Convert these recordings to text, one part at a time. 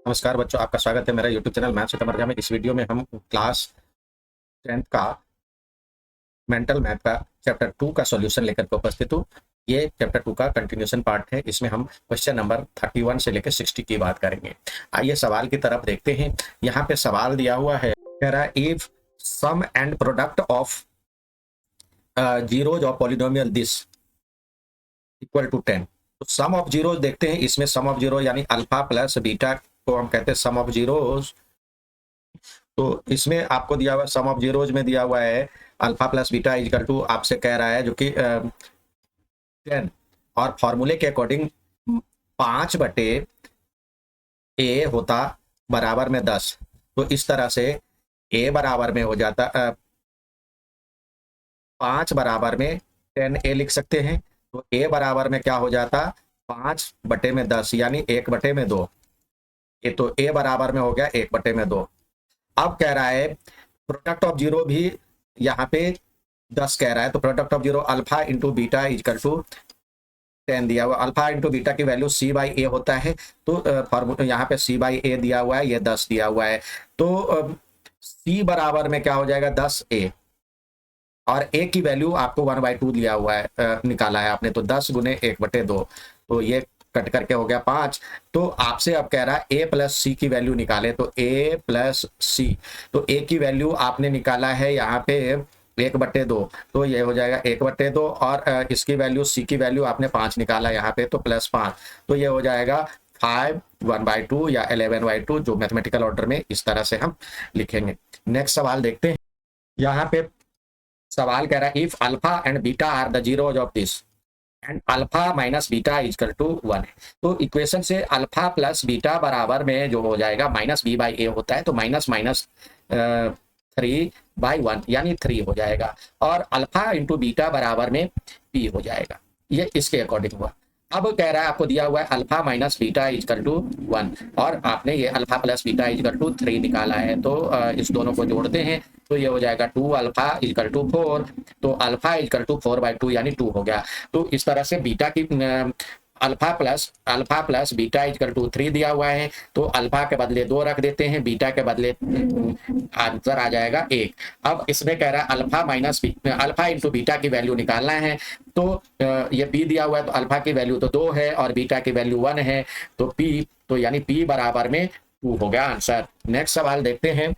नमस्कार बच्चों, आपका स्वागत है मेरा यूट्यूब चैनल मैथ्स विद अमर में। इस वीडियो में हम क्लास 10th का मेंटल मैथ का चैप्टर 2 का सॉल्यूशन लेकर के उपस्थित हूँ। ये चैप्टर 2 का कंटिन्यूशन पार्ट है। इसमें हम क्वेश्चन नंबर 31 से लेकर 60 की बात करेंगे। आइए सवाल की तरफ देखते हैं। यहाँ पे सवाल दिया हुआ है, कह रहा है if sum and product of zeros of polynomial this equal to 10। तो सम ऑफ जीरोज देखते हैं। इसमें सम ऑफ जीरो यानी अल्फा प्लस बीटा को हम कहते हैं सम ऑफ जीरोज। तो इसमें आपको दिया हुआ सम ऑफ जीरोज में दिया हुआ है alpha plus beta equal to, आपसे कह रहा है जो कि 10, और फॉर्मूले के अकॉर्डिंग 5/a होता बराबर में 10। तो इस तरह से a बराबर में हो जाता 5 बराबर में 10a लिख सकते हैं। तो a बराबर में क्या हो जाता 5/10 यानी 1/2। ये तो a बराबर में हो गया 1/2। अब कह रहा है प्रोडक्ट ऑफ जीरो भी यहाँ पे 10 कह रहा है। तो product of zero alpha into beta equal to 10 दिया हुआ। अल्फा इंटू बीटा की वैल्यू c/a होता है। तो फॉर्मूला यहाँ पे c/a दिया हुआ है, ये 10 दिया हुआ है। तो c बराबर में क्या हो जाएगा 10a, और a की वैल्यू आपको 1/2 दिया हुआ है, निकाला है आपने। तो 10 गुने 1/2, तो ये कट करके हो गया 5। तो आपसे अब कह रहा है a प्लस सी की वैल्यू निकाले। तो a प्लस सी, तो a की वैल्यू आपने निकाला है यहाँ पे 1/2, तो ये हो जाएगा 1/2। और इसकी वैल्यू c की वैल्यू आपने 5 निकाला यहाँ पे, तो +5, तो ये हो जाएगा 5 1/2 या 11/2, जो मैथमेटिकल ऑर्डर में इस तरह से हम लिखेंगे। नेक्स्ट सवाल देखते हैं। यहाँ पे सवाल कह रहा है if alpha and beta are the zeros of this and alpha minus beta equal to 1 है। तो इक्वेशन से अल्फा प्लस बीटा बराबर में जो हो जाएगा -b/a होता है। तो -3/1 यानी 3 हो जाएगा, और अल्फा इंटू बीटा बराबर में p हो जाएगा। ये इसके अकॉर्डिंग हुआ। अब कह रहा है आपको दिया हुआ है alpha minus beta equal to 1, और आपने ये alpha plus beta equal to 3 निकाला है। तो इस दोनों को जोड़ते हैं, तो ये हो जाएगा 2 अल्फा इक्वल टू 4। तो अल्फा इक्वल टू 4/2 यानी 2 हो गया। तो इस तरह से बीटा की alpha plus beta equal to 3 दिया हुआ है। तो अल्फा के बदले 2 रख देते हैं, बीटा के बदले आंसर आ जाएगा 1। अब इसमें कह रहा है अल्फा इंटू बीटा की वैल्यू निकालना है। तो ये p दिया हुआ है, तो अल्फा की वैल्यू तो 2 है और बीटा की वैल्यू 1 है। तो p, तो यानी p बराबर में 2 हो गया आंसर। नेक्स्ट सवाल देखते हैं।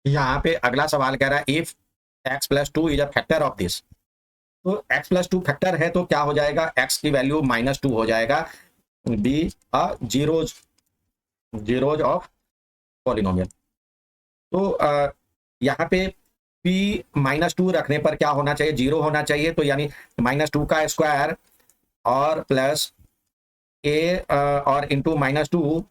यहाँ पे अगला सवाल कह रहा है if x + 2 is a factor of this. तो x + 2 फैक्टर है, तो क्या हो जाएगा x की वैल्यू -2 हो जाएगा। Be a zeros of polynomial. तो यहाँ पे p -2 रखने पर क्या होना चाहिए, 0 होना चाहिए। तो यानी -2 का स्क्वायर और प्लस a और इंटू -2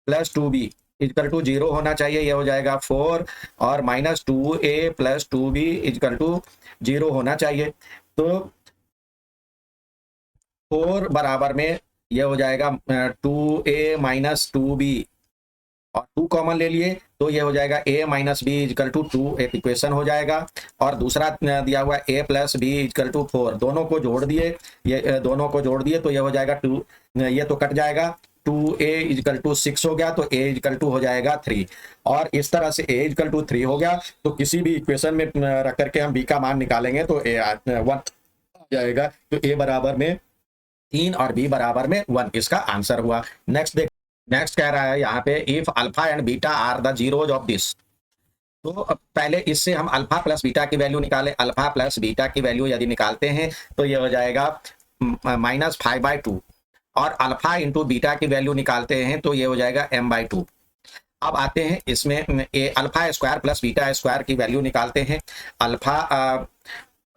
+ 2b इक्वल टू 0 होना चाहिए। ये हो जाएगा 4, और -2a + 2b इक्वल टू 0 होना चाहिए। तो 4 बराबर में ये हो जाएगा 2a - 2b, और 2 कॉमन ले लिए, तो ये हो जाएगा a - b इक्वल टू 2, एक इक्वेशन हो जाएगा। और दूसरा दिया हुआ a + b इक्वल टू 4, दोनों को जोड़ दिए, ये दोनों को जोड़ दिए, तो ये हो जाएगा 2, ये तो कट जाएगा। 2a इक्वल टू 6 हो गया, तो a इक्वल टू हो जाएगा 3। और इस तरह से a इक्वल टू 3 हो गया। तो किसी भी इक्वेशन में रख करके हम b का मान निकालेंगे, तो a 1 आ जाएगा। तो a बराबर में 3 और b बराबर में 1 इसका आंसर हुआ। नेक्स्ट कह रहा है यहाँ पे if alpha and beta are the zeros of this. तो अब पहले इससे हम अल्फा प्लस बीटा की वैल्यू निकाले। अल्फा प्लस बीटा की वैल्यू यदि निकालते हैं, तो ये हो जाएगा -5/2, और अल्फा इंटू बीटा की वैल्यू निकालते हैं, तो ये हो जाएगा m/2। अब आते हैं इसमें alpha square plus beta square की वैल्यू निकालते हैं। अल्फा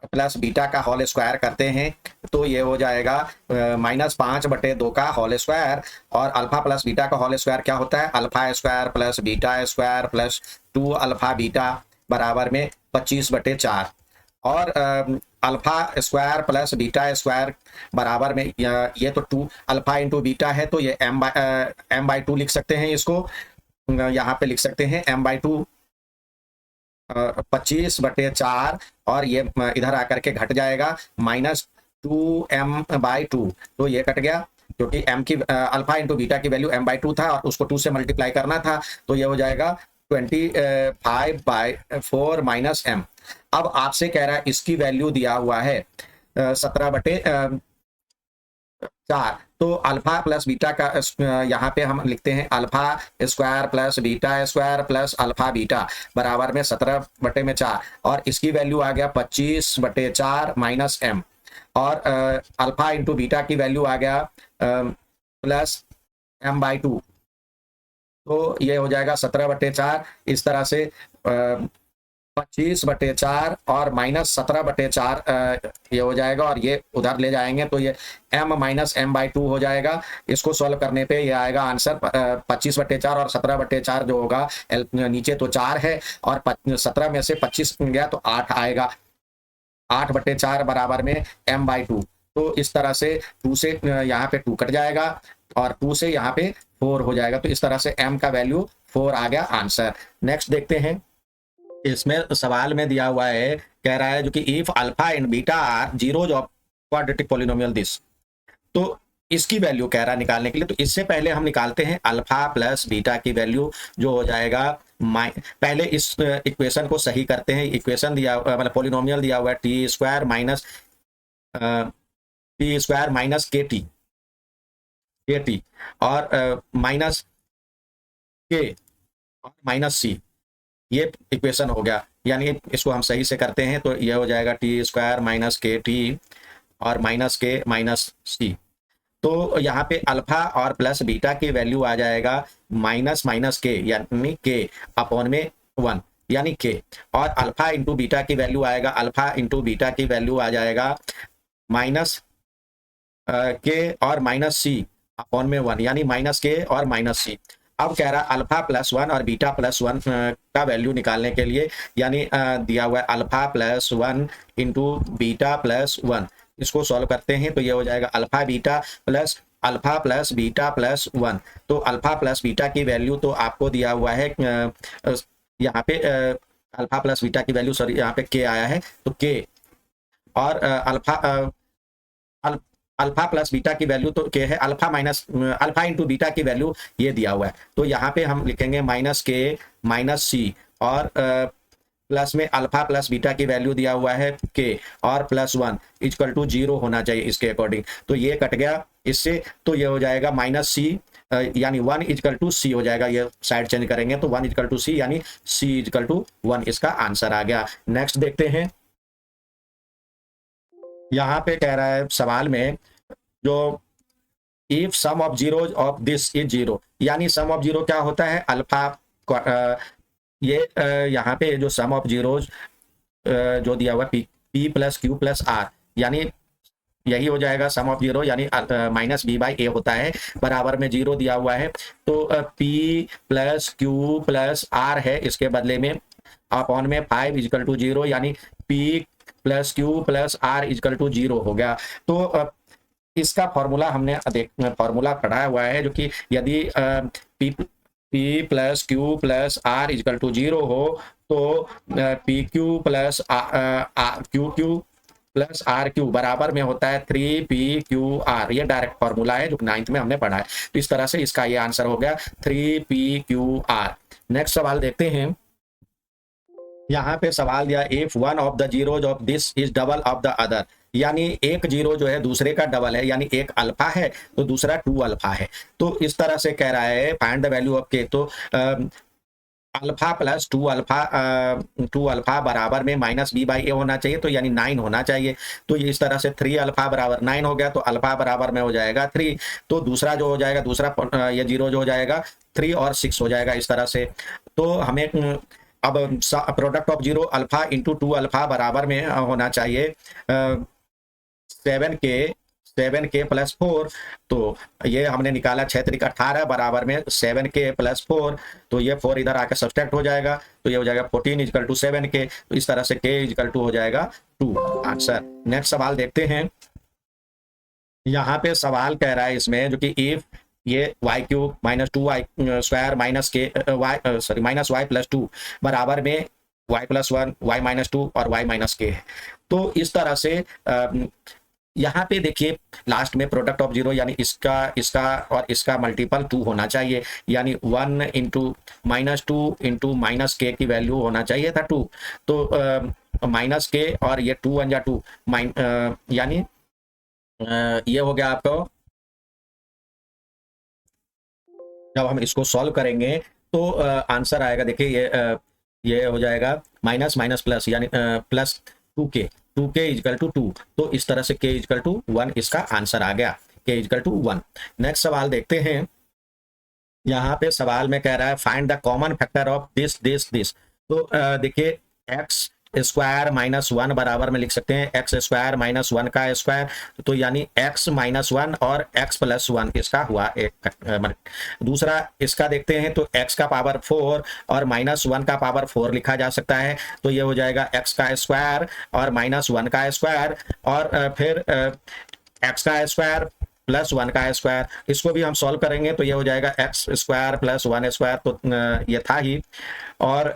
प्लस बीटा का होल स्क्वायर करते हैं, तो ये हो जाएगा -5/2 का होल स्क्वायर। और अल्फा प्लस बीटा का होल स्क्वायर क्या होता है, alpha square plus beta square plus 2 alpha beta बराबर में 25/4। और alpha square plus beta square बराबर में ये तो 2 अल्फा इंटू बीटा है, तो ये m/2 लिख सकते हैं। इसको यहाँ पे लिख सकते हैं m/2 25/4, और ये इधर आकर के घट जाएगा -2m/2, तो ये कट गया। क्योंकि m की अल्फा इंटू बीटा की वैल्यू m/2 था और उसको 2 से मल्टीप्लाई करना था, तो ये हो जाएगा 25/4 माइनस m। अब आपसे कह रहा है इसकी वैल्यू दिया हुआ है 17/4, तो अल्फा प्लस बीटा का यहाँ पे हम लिखते हैं alpha square plus beta square plus alpha beta बराबर में 17/4, और इसकी वैल्यू आ गया 25/4 माइनस m, और अल्फा इंटू बीटा की वैल्यू आ गया प्लस m/2, तो ये हो जाएगा 17/4। इस तरह से 25/4 और माइनस 17/4 ये हो जाएगा, और ये उधर ले जाएंगे तो ये m माइनस m/2 हो जाएगा। इसको सॉल्व करने पे ये आएगा आंसर 25/4 और 17/4 जो होगा, नीचे तो 4 है और 17 में से 25 गया तो 8 आएगा, 8/4 बराबर में m/2। तो इस तरह से 2 से यहाँ पे 2 कट जाएगा और 2 से यहाँ पे 4 हो जाएगा, तो इस तरह से m का वैल्यू 4 आ गया आंसर। नेक्स्ट देखते हैं, इसमें सवाल में दिया हुआ है, कह रहा है जो कि if alpha and beta are zeros of quadratic polynomial this, तो इसकी वैल्यू कह रहा है निकालने के लिए। तो इससे पहले हम निकालते हैं अल्फा प्लस बीटा की वैल्यू, जो हो जाएगा पहले इस इक्वेशन को सही करते हैं। इक्वेशन दिया मतलब पॉलिनोमियल दिया हुआ है टी स्क्वायर माइनस के टी और माइनस के और माइनस सी, ये इक्वेशन हो गया। यानी इसको हम सही से करते हैं तो ये हो जाएगा टी स्क्वायर माइनस के टी और माइनस के माइनस सी। तो यहाँ पे अल्फा और प्लस बीटा की वैल्यू आ जाएगा माइनस माइनस के यानी के अपॉन में 1 यानी के, और अल्फा इंटू बीटा की वैल्यू आएगा, अल्फा इंटू बीटा की वैल्यू आ जाएगा माइनस के और माइनस सी अपॉन में 1 यानी माइनस के और माइनस सी। अब कह रहा अल्फा प्लस 1 और बीटा प्लस 1 का वैल्यू निकालने के लिए, यानी दिया हुआ है alpha plus 1 into beta plus 1। इसको सॉल्व करते हैं तो ये हो जाएगा अल्फा प्लस बीटा प्लस 1। तो अल्फा प्लस बीटा की वैल्यू तो आपको दिया हुआ है यहाँ पे अल्फा प्लस बीटा की वैल्यू, सॉरी यहाँ पे के आया है, तो के और अल्फा प्लस बीटा की वैल्यू तो के है, अल्फा इंटू बीटा की वैल्यू ये दिया हुआ है। तो यहाँ पे हम लिखेंगे माइनस के माइनस सी, और प्लस में अल्फा प्लस बीटा की वैल्यू दिया हुआ है के और प्लस 1 इक्वल टू 0 होना चाहिए इसके अकॉर्डिंग। तो ये कट गया इससे, तो ये हो जाएगा माइनस सी यानी 1 इक्वल टू सी हो जाएगा। ये साइड चेंज करेंगे तो 1 इक्वल टू सी यानी सी इक्वल टू 1, इसका आंसर आ गया। नेक्स्ट देखते हैं, यहाँ पे कह रहा है सवाल में जो if sum of zeros of this is 0, यानी सम ऑफ जीरो क्या होता है, अल्फा ये यहाँ पे जो सम ऑफ जीरोज जो दिया हुआ P plus Q plus R, यानी यही हो जाएगा सम ऑफ जीरो, यानी माइनस बी बाई ए होता है, बराबर में 0 दिया हुआ है। तो P plus Q plus R है, इसके बदले में अपॉन में 5 इक्वल टू 0, यानी P plus Q plus R equal to 0 हो गया। तो इसका फॉर्मूला हमने फॉर्मूला पढ़ा हुआ है, जो कि यदि P plus Q plus R equal to 0 हो तो P Q plus Q plus R Q बराबर में होता है 3pqr। ये डायरेक्ट फॉर्मूला है जो 9th में हमने पढ़ा है। तो इस तरह से इसका ये आंसर हो गया 3pqr। नेक्स्ट सवाल देखते हैं, यहाँ पे सवाल दिया if one of the zeros of this is double of the other, यानी एक जीरो जो है दूसरे का डबल है, यानी एक अल्फा है तो दूसरा 2 अल्फा है। तो इस तरह से कह रहा है फाइंड द वैल्यू ऑफ के, तो अल्फा प्लस 2 अल्फा बराबर में माइनस बी बाई ए होना चाहिए, तो यानी 9 होना चाहिए। तो ये इस तरह से 3 अल्फा बराबर 9 हो गया, तो अल्फा बराबर में हो जाएगा 3। तो दूसरा जो हो जाएगा, दूसरा ये जीरो जो हो जाएगा 3 और 6 हो जाएगा इस तरह से। तो हमें अब product of zero alpha into 2 alpha बराबर में होना चाहिए 7k प्लस 4। तो ये हमने निकाला 6 3 18 बराबर में 7k प्लस 4, तो ये 4 इधर आकर सब्सट्रैक्ट हो जाएगा, तो ये हो जाएगा 14 इक्वल टू 7k। तो इस तरह से k इक्वल टू हो जाएगा 2 आंसर। नेक्स्ट सवाल देखते हैं, यहाँ पे सवाल कह रहा है इसमें जो कि इफ ये Y cube minus 2y square minus Y plus 2 बराबर में y प्लस 1 y माइनस 2 और y माइनस के है। तो इस तरह से यहाँ पे देखिए लास्ट में प्रोडक्ट ऑफ जीरो यानी इसका इसका और इसका मल्टीपल 2 होना चाहिए, यानी 1 इंटू -2 इंटू माइनस के की वैल्यू होना चाहिए था 2। तो माइनस के और ये 2 1 जा 2 यानी ये हो गया आपको। जब हम इसको सॉल्व करेंगे तो आंसर आएगा, देखिए ये हो जाएगा माइनस माइनस प्लस यानी plus 2k, 2k equal to 2। तो इस तरह से k इजकल टू 1 इसका आंसर आ गया, k इजकल टू 1। नेक्स्ट सवाल देखते हैं। यहाँ पे सवाल में कह रहा है find the common factor of this this this. तो देखिए एक्स स्क्वायर माइनस 1 बराबर में लिख सकते हैं एक्स स्क्वायर माइनस 1 का स्क्वायर, तो यानी एक्स माइनस 1 और एक्स प्लस 1 इसका हुआ एक। दूसरा इसका देखते हैं तो एक्स का पावर 4 और माइनस 1 का पावर 4 लिखा जा सकता है, तो ये हो जाएगा एक्स का स्क्वायर और माइनस 1 का स्क्वायर और फिर एक्स का स्क्वायर प्लस 1 का स्क्वायर। इसको भी हम सॉल्व करेंगे तो ये हो जाएगा एक्स स्क्वायर प्लस 1 स्क्वायर, तो ये था ही, और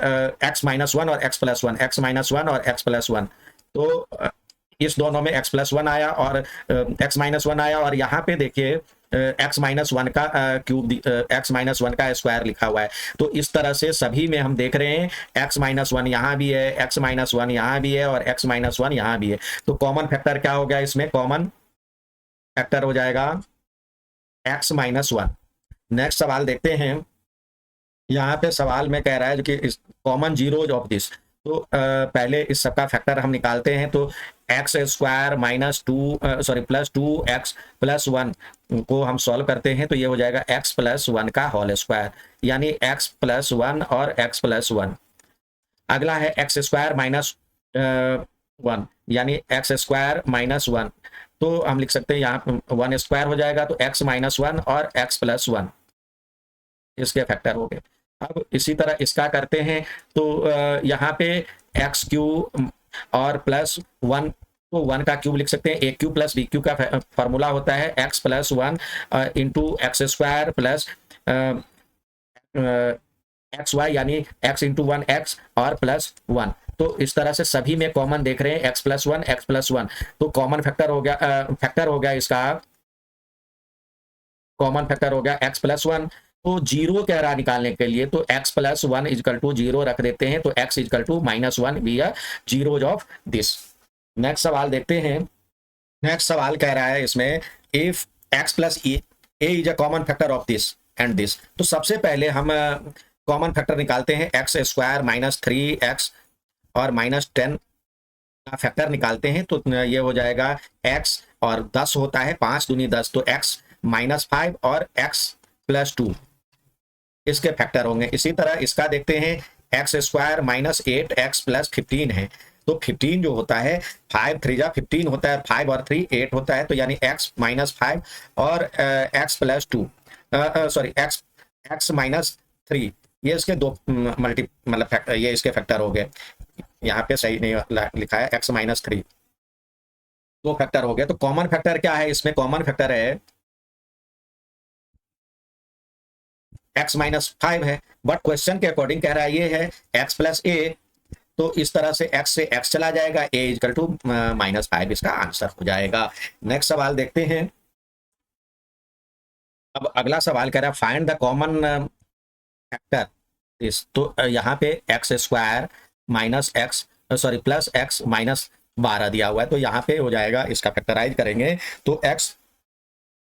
एक्स माइनस 1 और एक्स प्लस 1, एक्स माइनस 1 और एक्स प्लस 1। तो इस दोनों में एक्स प्लस 1 आया और एक्स माइनस 1 आया, और यहाँ पे देखिए एक्स माइनस 1 का क्यूब, एक्स माइनस 1 का स्क्वायर लिखा हुआ है। तो इस तरह से सभी में हम देख रहे हैं एक्स माइनस 1 यहाँ भी है, एक्स माइनस 1 यहाँ भी है और एक्स माइनस 1 यहाँ भी है। तो कॉमन फैक्टर क्या हो गया इसमें? कॉमन फैक्टर हो जाएगा एक्स माइनस 1। नेक्स्ट सवाल देखते हैं। यहाँ पे सवाल में कह रहा है कि कॉमन जीरोज ऑफ दिस, तो पहले इस सबका फैक्टर हम निकालते हैं। तो x square minus 2 sorry plus 2x plus 1 को हम सॉल्व करते हैं तो ये हो जाएगा x प्लस 1 का होल स्क्वायर, यानी x प्लस 1 और x प्लस 1। अगला है एक्स स्क्वायर माइनस 1 यानी एक्स स्क्वायर माइनस 1, तो हम लिख सकते हैं यहाँ 1 स्क्वायर हो जाएगा, तो x माइनस 1 और x प्लस 1 इसके फैक्टर हो गए। अब इसी तरह इसका करते हैं तो यहाँ पे एक्स क्यूब और प्लस 1, तो 1 का क्यूब लिख सकते हैं, A cube plus B cube का फॉर्मूला होता है X plus 1 into X square plus X Y यानी एक्स इंटू 1 एक्स और प्लस 1। तो इस तरह से सभी में कॉमन देख रहे हैं एक्स प्लस 1 एक्स प्लस 1। तो कॉमन फैक्टर हो गया इसका, कॉमन फैक्टर हो गया एक्स प्लस 1। तो जीरो कह रहा निकालने के लिए तो x plus 1 equal to zero रख देते हैं, तो x equal to minus 1 be are zeros of this. Next सवाल देखते हैं। नेक्स्ट सवाल कह रहा है इसमें if x plus A is a common factor of this and this. तो सबसे पहले हम कॉमन फैक्टर निकालते हैं, एक्स स्क्वायर माइनस 3x और माइनस 10 का फैक्टर निकालते हैं, तो ये हो जाएगा x और 10 होता है 5 दूनी 10, तो x माइनस 5 और x प्लस 2 इसके फैक्टर होंगे। इसी तरह इसका देखते हैं x square minus 8x plus 15 है, तो 15 जो होता है 5 3 जा 15 होता है, 5 और 3 8 होता है, तो यानी x माइनस 5 और x plus 2 sorry x minus 3, ये इसके दो मतलब ये इसके फैक्टर हो गए। यहाँ पे सही नहीं लिखा है, x माइनस 3 दो फैक्टर हो गए। तो कॉमन फैक्टर क्या है इसमें? कॉमन फैक्टर है x माइनस 5 है, बट क्वेश्चन के अकॉर्डिंग कह रहा है ये है x प्लस a, तो इस तरह से x से x चला जाएगा, a इजकल टू माइनस 5 इसका आंसर हो जाएगा। नेक्स्ट सवाल देखते हैं। अब अगला सवाल कह रहा है फाइंड द कॉमन फैक्टर इस, तो यहाँ पे x square minus x sorry plus x minus 12 दिया हुआ है, तो यहाँ पे हो जाएगा, इसका फैक्टराइज करेंगे तो x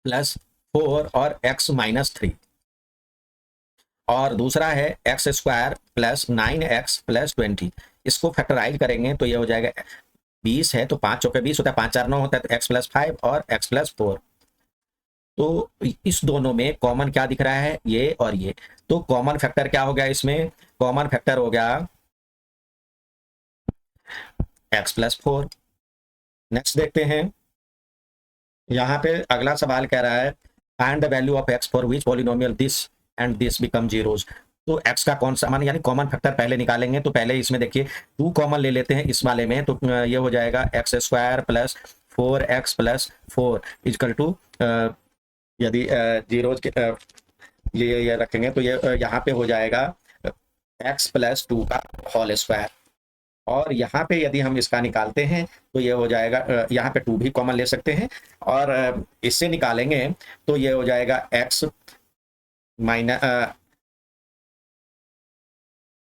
प्लस 4 और x माइनस 3, और दूसरा है x square plus 9x plus 20, इसको फैक्टराइज करेंगे तो ये हो जाएगा 20 है, तो 5 चौके 20 होता है, 5 4 9 होता है, तो x प्लस 5 और x प्लस 4। तो इस दोनों में कॉमन क्या दिख रहा है? ये और ये। तो कॉमन फैक्टर क्या हो गया इसमें? कॉमन फैक्टर हो गया x प्लस 4। नेक्स्ट देखते हैं। यहाँ पे अगला सवाल कह रहा है find the value of x for which polynomial this and this become zeros. तो x का कौन सा मान, यानी कॉमन फैक्टर पहले निकालेंगे, तो पहले इसमें देखिए 2 कॉमन ले लेते हैं इस वाले में, तो ये हो जाएगा X square plus 4x plus 4 equal to, यदि जीरोज के ये रखेंगे तो ये यहाँ पे हो जाएगा x प्लस 2 का होल स्क्वायर। और यहाँ पे यदि हम इसका निकालते हैं तो ये हो जाएगा, यहाँ पे 2 भी कॉमन ले सकते हैं, और इससे निकालेंगे तो ये हो जाएगा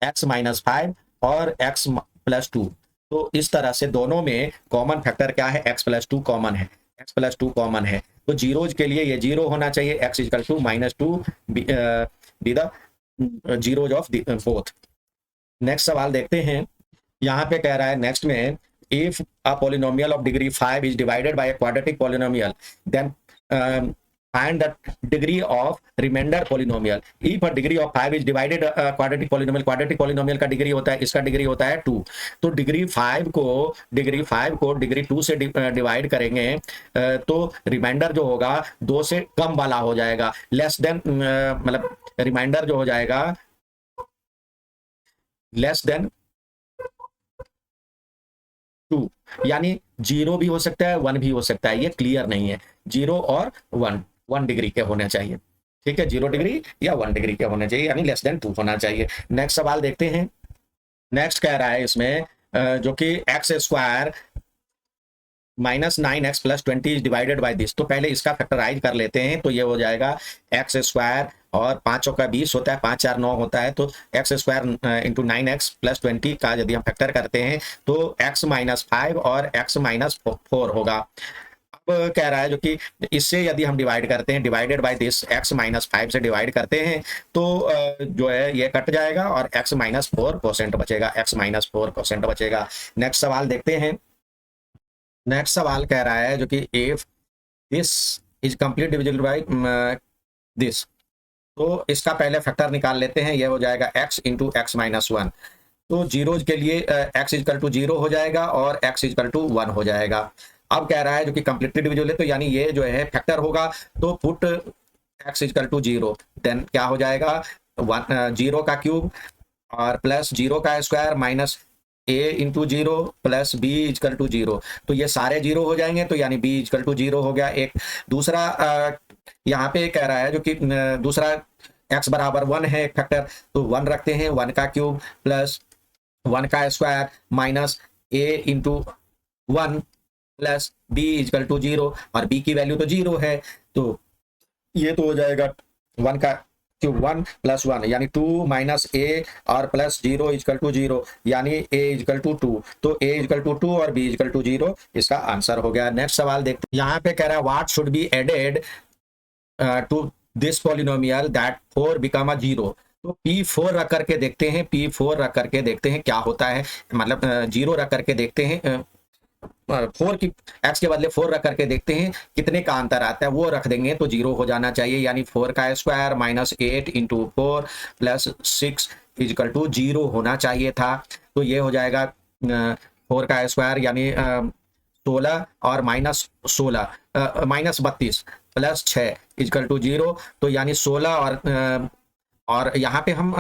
x-5 और x+2। तो इस तरह से दोनों में कॉमन फैक्टर क्या है, x+2 कॉमन है, x+2 कॉमन है। तो जीरोज के लिए ये जीरो होना चाहिए, x=-2 be the zeros of both. Next सवाल देखते हैं। यहाँ पे कह रहा है नेक्स्ट में, if a polynomial of degree 5 is divided by a quadratic polynomial then find the degree of remainder polynomial. If a degree of 5 is divided quadratic polynomial का डिग्री होता है, इसका डिग्री होता है 2। तो डिग्री 5 को डिग्री 2 से डिवाइड करेंगे तो रिमाइंडर जो होगा 2 से कम वाला हो जाएगा, लेस देन, मतलब रिमाइंडर जो हो जाएगा लेस देन 2, यानी 0 भी हो सकता है 1 भी हो सकता है, ये क्लियर नहीं है। 0 और 1 डिग्री के होने चाहिए, ठीक है, 0 डिग्री या 1 डिग्री के होने चाहिए, यानी लेस देन 2 होना चाहिए। नेक्स्ट सवाल देखते हैं। नेक्स्ट कह रहा है इसमें जो कि x² -9x+20 is divided by this. तो पहले इसका फैक्टराइज कर लेते हैं, तो ये हो जाएगा x² और 5 का 20 होता है, 5 4 9 होता है, तो x² इंटू 9x+20 का यदि हम फैक्टर करते हैं तो x-5 और x-4 होगा। अब कह रहा है जो कि इससे यदि हम डिवाइड करते हैं, डिवाइडेड बाय दिस x-5 से डिवाइड करते हैं तो जो है ये कट जाएगा और x-4% बचेगा, x-4% बचेगा। नेक्स्ट सवाल देखते हैं। नेक्स्ट सवाल कह रहा है जो कि if this is complete divisible by this. तो इसका पहले फैक्टर निकाल लेते हैं, ये हो जाएगा x इंटू x-1। तो जीरोज के लिए x=0 हो जाएगा और x=1 हो जाएगा। अब कह रहा है जो कि कंप्लीटली डिविजिबल है, तो यानी ये जो है फैक्टर होगा, तो पुट x=0, देन क्या हो जाएगा 0 का क्यूब और प्लस 0 का square minus a×0 plus b=0। तो ये सारे 0 हो जाएंगे, तो यानी b=0 हो गया। एक दूसरा यहाँ पे कह रहा है जो कि दूसरा x बराबर 1 है एक फैक्टर, तो 1 रखते हैं, 1 का क्यूब प्लस 1 का square minus a×1 plus b=0, और b की वैल्यू तो 0 है, तो ये तो हो जाएगा 1 का क्यूब 1 प्लस 1 यानी 2 माइनस a और प्लस 0=0, यानी a=2। तो a=2 और b=0 इसका आंसर हो गया। नेक्स्ट सवाल देखते हैं। यहाँ पे कह रहा है what should be added to this polynomial that 4 become a 0। तो P4 रख करके देखते हैं, P4 रख करके देखते हैं क्या होता है, मतलब 0 रख करके देखते हैं, 4 की x के बदले 4 रख करके देखते हैं कितने का अंतर आता है, वो रख देंगे तो 0 हो जाना चाहिए, यानी 4 का स्क्वायर माइनस 8 इंटू 4 प्लस 6=0 होना चाहिए था। तो ये हो जाएगा 4 का स्क्वायर यानी 16 और माइनस 32 प्लस 6=0, तो यानी 16 और यहाँ पे हम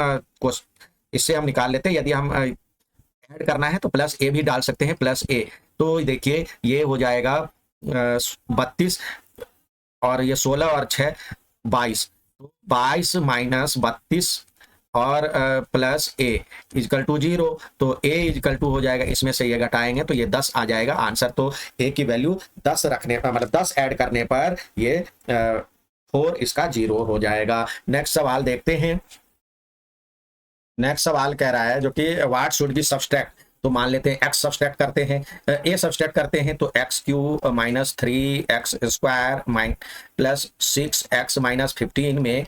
इससे हम निकाल लेते हैं, यदि हम ऐड करना है तो प्लस ए भी डाल सकते हैं, प्लस ए। तो देखिए ये हो जाएगा 32 और ये 16 और 6 22, 22 माइनस 32 और प्लस a=0। तो a= हो जाएगा, इसमें से ये घटाएंगे तो ये 10 आ जाएगा आंसर। तो a की वैल्यू 10 रखने पर, मतलब 10 ऐड करने पर ये 4 इसका 0 हो जाएगा। नेक्स्ट सवाल देखते हैं। नेक्स्ट सवाल कह रहा है जो कि व्हाट शुड बी सब्सट्रैक्ट। तो मान लेते हैं x सब्सट्रैक्ट करते हैं, a सब्सट्रैक्ट करते हैं, तो x³ minus 3x² plus 6x-15 में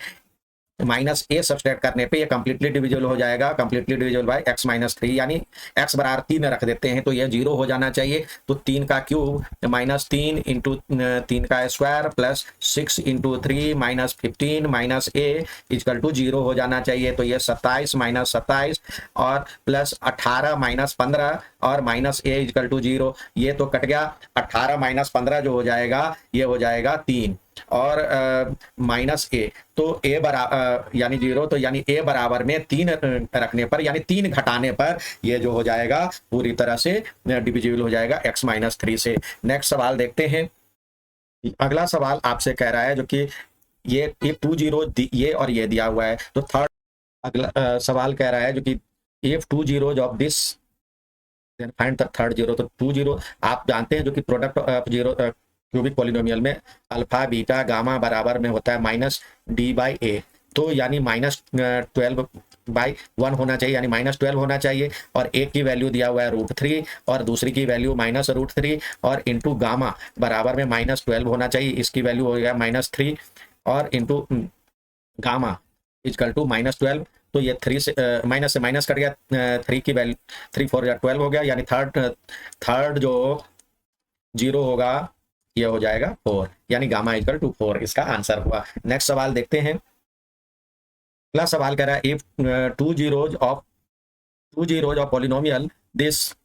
माइनस a सब्सट्रैक्ट करने पे ये कंप्लीटली डिविजिबल हो जाएगा, कंप्लीटली डिविजिबल बाय x-3, यानी x बराबर 3 रख देते हैं तो ये 0 हो जाना चाहिए। तो 3 का क्यूब माइनस 3 इंटू 3 का square plus 6 into 3 minus 15 minus a=0 हो जाना चाहिए। तो ये 27 माइनस 27 और प्लस 18 माइनस 15 और माइनस a=0, ये तो कट गया। 18 माइनस 15 जो हो जाएगा ये हो जाएगा 3 और माइनस a, तो a बराबर यानी 0, तो यानी a बराबर में 3 रखने पर यानी 3 घटाने पर ये जो हो जाएगा पूरी तरह से डिविजिबल हो जाएगा x-3 से। नेक्स्ट सवाल देखते हैं। अगला सवाल आपसे कह रहा है जो कि ये 2 0 ये और ये दिया हुआ है। तो थर्ड अगला सवाल कह रहा है जो कि if 2 zeros of this then find the third zero. तो 2 जीरो आप जानते हैं जो कि product of zero cubic polynomial में अल्फा बीटा गामा बराबर में होता है माइनस डी बाई ए। तो यानी -12/1 होना चाहिए, यानी -12 होना चाहिए। और एक की वैल्यू दिया हुआ है √3 और दूसरी की वैल्यू -√3 और इंटू गामा बराबर में -12 होना चाहिए। इसकी वैल्यू हो गया -3 और इंटू गामा इजकल टू -12। तो ये 3 से माइनस से माइनस कट गया, 3 की वैल्यू 3 4 या 12 हो गया, यानी थर्ड जो जीरो होगा ये हो जाएगा 4, यानी गामा इजकल टू 4 इसका आंसर हुआ। नेक्स्ट सवाल देखते हैं। अगला सवाल कह रहा है if two zeros of polynomial this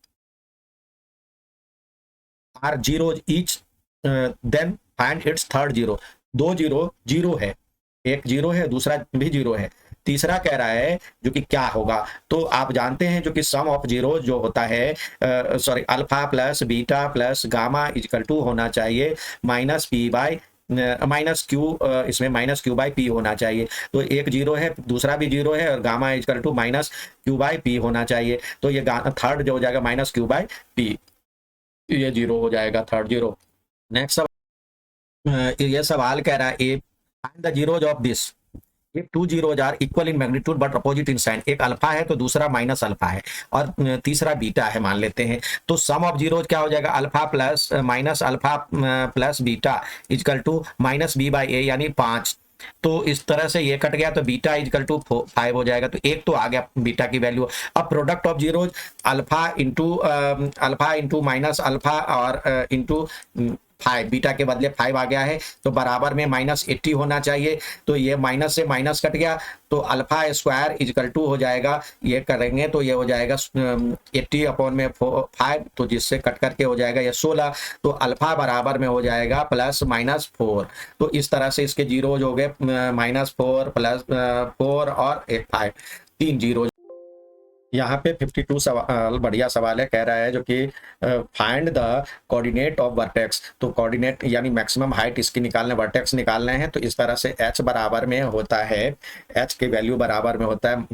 are zeros each then find its third zero. दो जीरो जीरो है, एक जीरो है दूसरा भी जीरो है, तीसरा कह रहा है जो कि क्या होगा। तो आप जानते हैं जो कि सम ऑफ जीरो जो होता है sorry alpha plus beta plus gamma equal to होना चाहिए इसमें -q/p होना चाहिए। तो एक जीरो है दूसरा भी जीरो है और गामा इजकल टू -q/p होना चाहिए। तो ये थर्ड जो हो जाएगा -q/p, ये जीरो हो जाएगा थर्ड जीरो। नेक्स्ट ये सवाल कह रहा है a find the zeros of this if two zeros are equal in magnitude but opposite in sign. एक अल्फा है तो दूसरा माइनस अल्फा है और तीसरा बीटा है मान लेते हैं। तो सम ऑफ जीरोज क्या हो जाएगा, alpha plus minus alpha plus beta equal to -b/a यानी 5। तो इस तरह से ये कट गया तो बीटा इजकल टू 5 हो जाएगा। तो एक तो आ गया बीटा की वैल्यू। अब product of zeros alpha into minus alpha और इंटू 5, बीटा के बदले 5 आ गया है तो बराबर में -80 होना चाहिए। तो ये माइनस से माइनस कट गया तो अल्फा स्क्वायर इजकल टू हो जाएगा, ये करेंगे तो ये हो जाएगा 80/5, तो जिससे कट करके हो जाएगा ये 16। तो अल्फा बराबर में हो जाएगा +-4। तो इस तरह से इसके जीरोज हो गए -4 +4 और एक 5, 3 जीरो। यहाँ पे 52 सवाल बढ़िया सवाल है, कह रहा है जो कि find the coordinate of vertex. तो कोऑर्डिनेट यानी मैक्सिमम हाइट इसकी निकालने, वर्टेक्स निकालने हैं। तो इस तरह से h बराबर में होता है, h की वैल्यू बराबर में होता है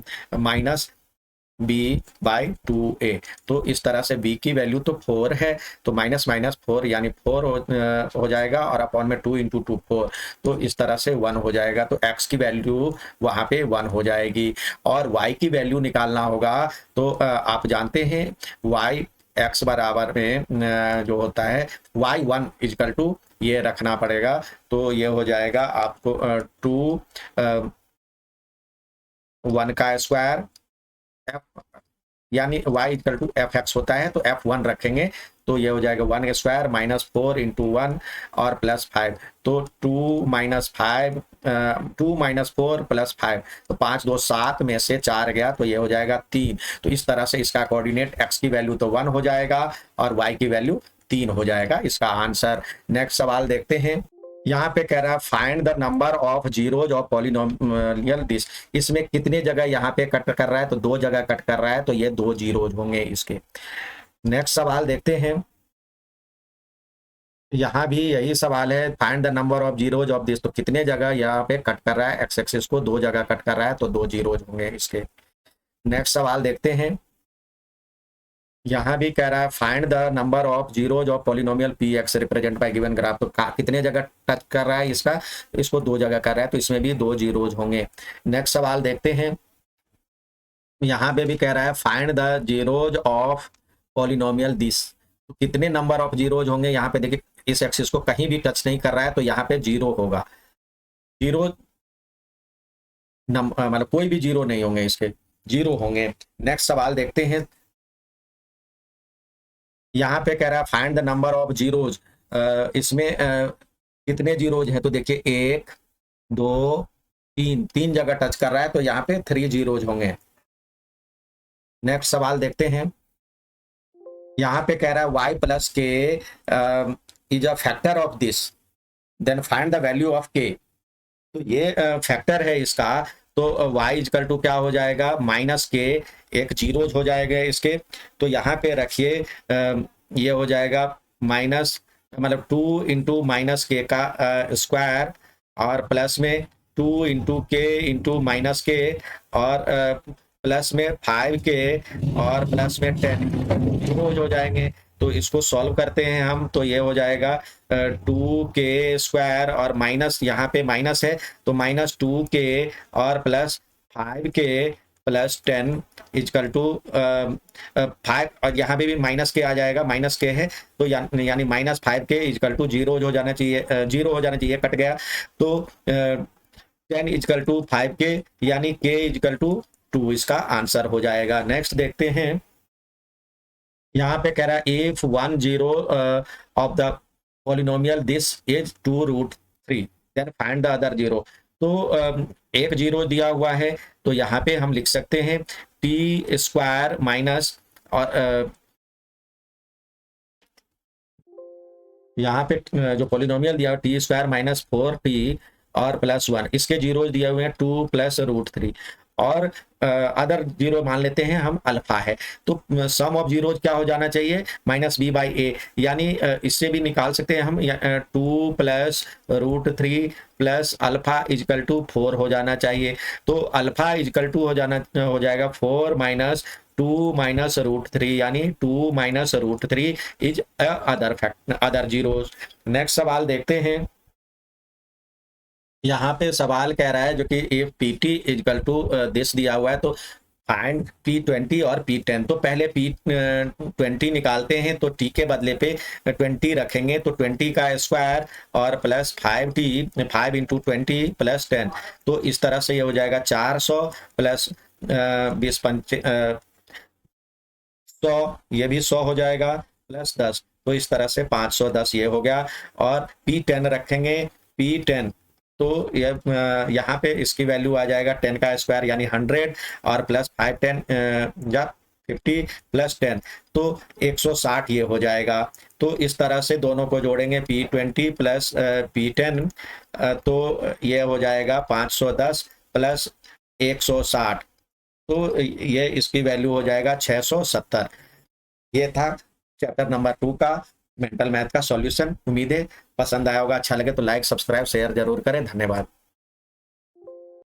-b/2a। तो इस तरह से b की वैल्यू तो 4 है तो -4 यानी 4 हो जाएगा और अपॉन में 2 × 2 4। तो इस तरह से 1 हो जाएगा। तो x की वैल्यू वहां पे 1 हो जाएगी। और y की वैल्यू निकालना होगा। तो आप जानते हैं y x बराबर में जो होता है y1 इजकल टू ये रखना पड़ेगा। तो ये हो जाएगा आपको 2 1 का स्क्वायर f यानी y इक्वल टू fx होता है तो f1 रखेंगे। तो ये हो जाएगा 1 स्क्वायर -4 × 1 और +5। तो 2 -4 +5 तो 5 2 7 में से 4 गया तो ये हो जाएगा 3। तो इस तरह से इसका कोऑर्डिनेट x की वैल्यू तो 1 हो जाएगा और y की वैल्यू 3 हो जाएगा इसका आंसर। नेक्स्ट सवाल देखते हैं। यहाँ पे कह रहा है find the number of zeros of polynomial this. इसमें कितने जगह यहाँ पे कट कर रहा है, तो 2 जगह कट कर रहा है तो ये 2 जीरोज होंगे इसके। नेक्स्ट सवाल देखते हैं। यहाँ भी यही सवाल है, find the number of zeros of this. तो कितने जगह यहाँ पे कट कर रहा है, एक्स एक्सिस को 2 जगह कट कर रहा है तो 2 जीरोज होंगे इसके। नेक्स्ट सवाल देखते हैं। यहाँ भी कह रहा है find the number of zeros of polynomial P x represent by given graph. तो कितने जगह टच कर रहा है इसका, इसको 2 जगह कर रहा है तो इसमें भी 2 जीरोज होंगे। नेक्स्ट सवाल देखते हैं। यहाँ पे भी कह रहा है find the zeros of polynomial this. तो कितने नंबर ऑफ जीरोज होंगे, यहाँ पे देखिए इस एक्सिस को कहीं भी टच नहीं कर रहा है तो यहाँ पे 0 होगा। जीरो मतलब कोई भी 0 नहीं होंगे, इसके 0 होंगे। नेक्स्ट सवाल देखते हैं। यहाँ पे कह रहा है find the number of zeros. इसमें कितने जीरोज हैं, तो देखिए 1 2 3 जगह टच कर रहा है तो यहाँ पे 3 जीरोज होंगे। नेक्स्ट सवाल देखते हैं। यहाँ पे कह रहा है y plus k is a factor of this then find the value of k। तो ये फैक्टर है इसका। तो y इजकल टू क्या हो जाएगा, -k, एक जीरोज हो जाएगा इसके। तो यहाँ पे रखिए ये हो जाएगा माइनस मतलब 2 × -k का स्क्वायर और प्लस में 2 × k × -k और प्लस में 5k और प्लस में 10 जीरो हो जाएंगे। तो इसको सॉल्व करते हैं हम, तो ये हो जाएगा 2k² और माइनस, यहाँ पे माइनस है तो -2k और plus 5k plus 10 is equal to 5, और यहाँ पे भी माइनस के आ जाएगा, माइनस के है तो यानी -5k इजकल टू जीरो हो जाना चाहिए, जीरो हो जाना चाहिए, कट गया। तो 10 इजकल टू 5k यानी k इजकल टू 2 इसका आंसर हो जाएगा। नेक्स्ट देखते हैं, यहाँ पे कह रहा है if 1 zero of the polynomial this is 2√3 then find the other zero. तो एक जीरो दिया हुआ है तो यहाँ पे हम लिख सकते हैं t² माइनस, और यहाँ पे जो पॉलिनोमियल दिया हुआ t² माइनस 4t और प्लस 1, इसके जीरो दिए हुए हैं 2 प्लस √3, और अदर जीरो मान लेते हैं हम अल्फा है। तो सम ऑफ जीरो क्या हो जाना चाहिए, -b/a, यानी इससे भी निकाल सकते हैं हम 2 plus √3 plus alpha equal to 4 हो जाना चाहिए। तो अल्फा इजकल टू हो जाएगा 4 माइनस 2 माइनस √3, यानी 2 minus √3 is other zero. Next सवाल देखते हैं, यहाँ पे सवाल कह रहा है जो कि if pt equal to this दिया हुआ है, तो फाइंड p20 और p10। तो पहले p20 निकालते हैं, तो t के बदले पे 20 रखेंगे, तो 20 का स्क्वायर और प्लस 5t, 5 इंटू 20 प्लस 10, तो इस तरह से ये हो जाएगा 400 प्लस 100, ये भी 100 हो जाएगा प्लस 10, तो इस तरह से 510 ये हो गया। और p10 रखेंगे, p10 तो यहाँ पे इसकी वैल्यू आ जाएगा 10 का स्क्वायर यानी 100 और प्लस 5 10 या 50 प्लस 10, तो 160 ये हो जाएगा। तो इस तरह से दोनों को जोड़ेंगे, p20 प्लस p10, तो ये हो जाएगा 510 प्लस 160, तो ये इसकी वैल्यू हो जाएगा 670। ये था चैप्टर नंबर 2 का मेंटल मैथ का सॉल्यूशन। उम्मीद है पसंद आया होगा, अच्छा लगे तो लाइक सब्सक्राइब शेयर जरूर करें। धन्यवाद।